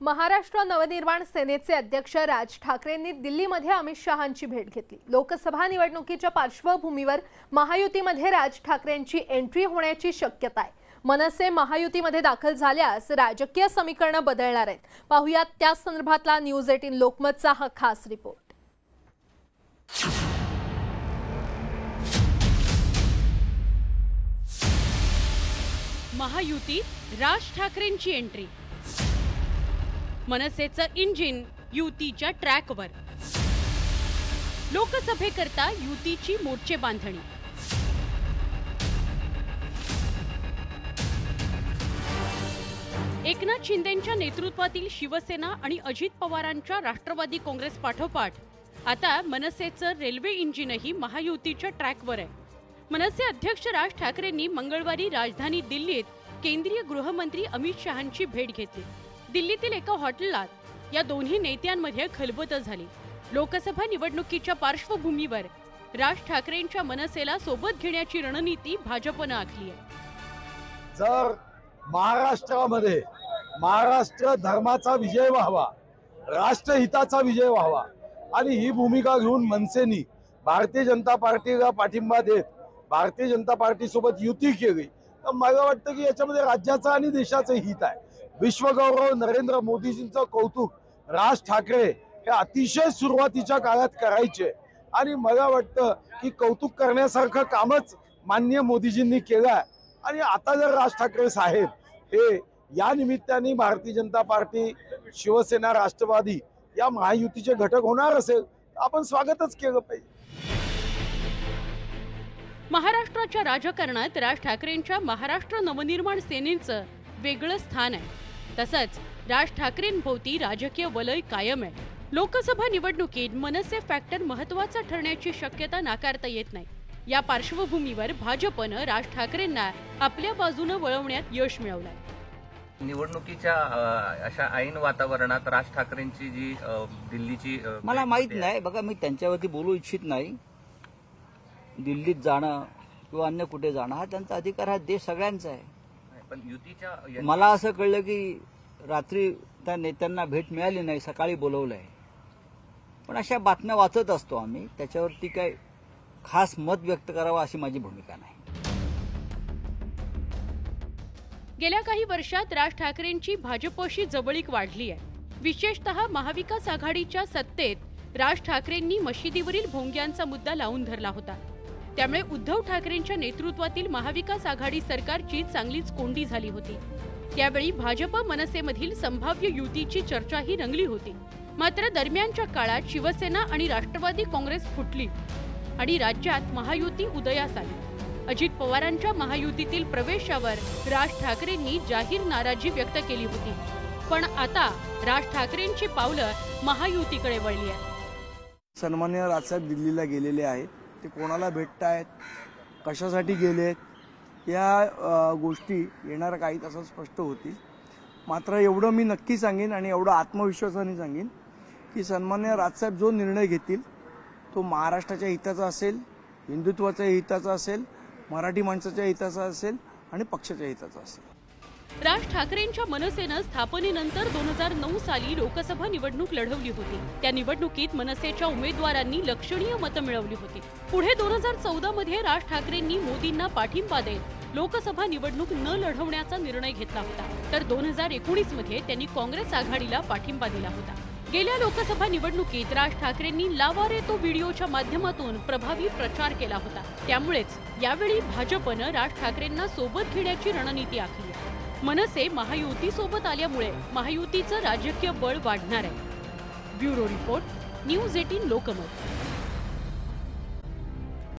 महाराष्ट्र नवनिर्माण सेनेचे अध्यक्ष राज ठाकरेंनी दिल्लीमध्ये अमित शहांची भेट घेतली। लोकसभा निवडणुकीच्या पार्श्वभूमीवर महायुतीमध्ये राज ठाकरेंची एंट्री होण्याची शक्यता आहे। मनसे महायुतीमध्ये दाखल झाल्यास राजकीय समीकरण बदलणार आहेत। पाहुयात त्या संदर्भातला न्यूज 18 लोकमतचा हा खास रिपोर्ट। महायुतीत राज ठाकरेंची एंट्री, मनसेचं इंजिन युतीच्या ट्रॅकवर, लोकसभेकरता युतीची मोर्चे बांधणी। एकनाथ शिंदेंच्या नेतृत्वातील शिवसेना आणि अजित पवारांच्या राष्ट्रवादी काँग्रेस पाठोपाठ आता मनसेचं रेल्वे इंजिनही महायुतीच्या ट्रॅकवर आहे। मनसे अध्यक्ष राज ठाकरेंनी मंगळवारी राजधानी दिल्लीत केंद्रीय गृहमंत्री अमित शहांची भेट घेतली। दिल्लीतील एका हॉटेलात या दोन्ही नेत्यांमध्ये खलबत झाली। लोकसभा निवडणुकीच्या पार्श्वभूमीवर राज ठाकरेंच्या मनसेला सोबत घेण्याची रणनीती भाजपने आखली आहे। जर महाराष्ट्रामध्ये महाराष्ट्र धर्माचा विजय व्हावा, राष्ट्रहिताचा विजय व्हावा आणि ही भूमिका घेऊन मनसेनी भारतीय जनता पार्टीला पाठिंबा देत भारतीय जनता पार्टी सोबत युती केली, तर मला वाटतं की याच्यामध्ये राज्याचं आणि देशाचं हित आहे। विश्वगौरव नरेंद्र मोदीजींचं कौतुक राज ठाकरे हे अतिशय सुरुवातीच्या काळात करायचे आणि मला वाटतं की कौतुक करण्यासारखं कामच माननीय मोदीजींनी केलं आहे। आणि आता जर राज ठाकरे साहेब हे या निमित्ताने भारतीय जनता पार्टी, शिवसेना, राष्ट्रवादी या महायुतीचे घटक होणार असेल तर आपण स्वागतच केलं पाहिजे। महाराष्ट्राच्या राजकारणात राज ठाकरेंच्या महाराष्ट्र नवनिर्माण सेनेचं वेगळं स्थान आहे। तसंच राज ठाकरेंभोवती राजकीय वलय कायम आहे। लोकसभा निवडणुकीत मनसे फॅक्टर महत्त्वाचा ठरण्याची शक्यता नाकारता येत नाही। या पार्श्वभूमीवर भाजपनं राज ठाकरेंना आपल्या बाजूने वळवण्यात यश मिळवलंय। निवडणुकीच्या अशा ऐन वातावरणात राज ठाकरेंची जी दिल्लीची मला माहित नाही, बघा मी त्यांच्यावरती बोलू इच्छित नाही। दिल्लीत जाणं किंवा अन्य कुठे जाणं हा त्यांचा अधिकार, हा देश सगळ्यांचा आहे। पण युतीच्या मला असं कळलं की रात्री त्या नेत्यांना भेट मिळाली नाही, सकाळी बोलवलंय। पण अशा बातम्या वाचत असतो आम्ही, त्याच्यावरती काय खास मत व्यक्त करावं अशी माझी भूमिका नाही। गेल्या काही वर्षात राज ठाकरेंची भाजपशी जवळीक वाढली आहे। विशेषतः महाविकास आघाडीच्या सत्तेत राज ठाकरेंनी मशिदीवरील भोंग्यांचा मुद्दा लावून धरला होता। त्यामुळे उद्धव ठाकरेंच्या नेतृत्वातील महाविकास आघाडी सरकारची चांगलीच कोंडी झाली होती। त्यावेळी भाजप मनसेमधील संभाव्य युतीची चर्चाही रंगली होती। मात्र दरम्यानच्या काळात शिवसेना आणि राष्ट्रवादी काँग्रेस फुटली आणि राज्यात महायुती उदयास आली। अजित पवारांच्या महायुतीतील प्रवेशावर राज ठाकरेंनी जाहीर नाराजी व्यक्त केली होती। पण आता राज ठाकरेंची पावलं महायुतीकडे वळली आहेत। सन्माननीय राजसाहेब दिल्लीला गेलेले आहेत, ते कोणाला भेटतायत, कशासाठी गेलेत या गोष्टी येणाऱ्या काही तासात स्पष्ट होतील। मात्र एवढं मी नक्की सांगेन आणि एवढं आत्मविश्वासाने सांगेन की सन्माननीय राजसाहेब जो निर्णय घेतील तो महाराष्ट्राच्या हिताचा असेल, हिंदुत्वाच्या हिताचा असेल, मराठी माणसाच्या हिताचा असेल आणि पक्षाच्या हिताचा असेल। राज ठाकरेंच्या मनसेनं स्थापनेनंतर 2009 साली लोकसभा निवडणूक लढवली होती। त्या निवडणुकीत मनसेच्या उमेदवारांनी लक्षणीय मतं मिळवली होती। पुढे 2014 मध्ये राज ठाकरेंनी मोदींना पाठिंबा देत लोकसभा निवडणूक न लढवण्याचा निर्णय घेतला होता। तर 2019 मध्ये त्यांनी काँग्रेस आघाडीला पाठिंबा दिला होता। गेल्या लोकसभा निवडणुकीत राज ठाकरेंनी लावा रे तो व्हिडिओच्या माध्यमातून प्रभावी प्रचार केला होता। त्यामुळेच यावेळी भाजपनं राज ठाकरेंना सोबत घेण्याची रणनीती आखली आहे। मनसे महायुती सोबत आल्यामुळे महायुतीचं राजकीय बळ वाढणार आहे। Bureau report, news 18 Lokmat.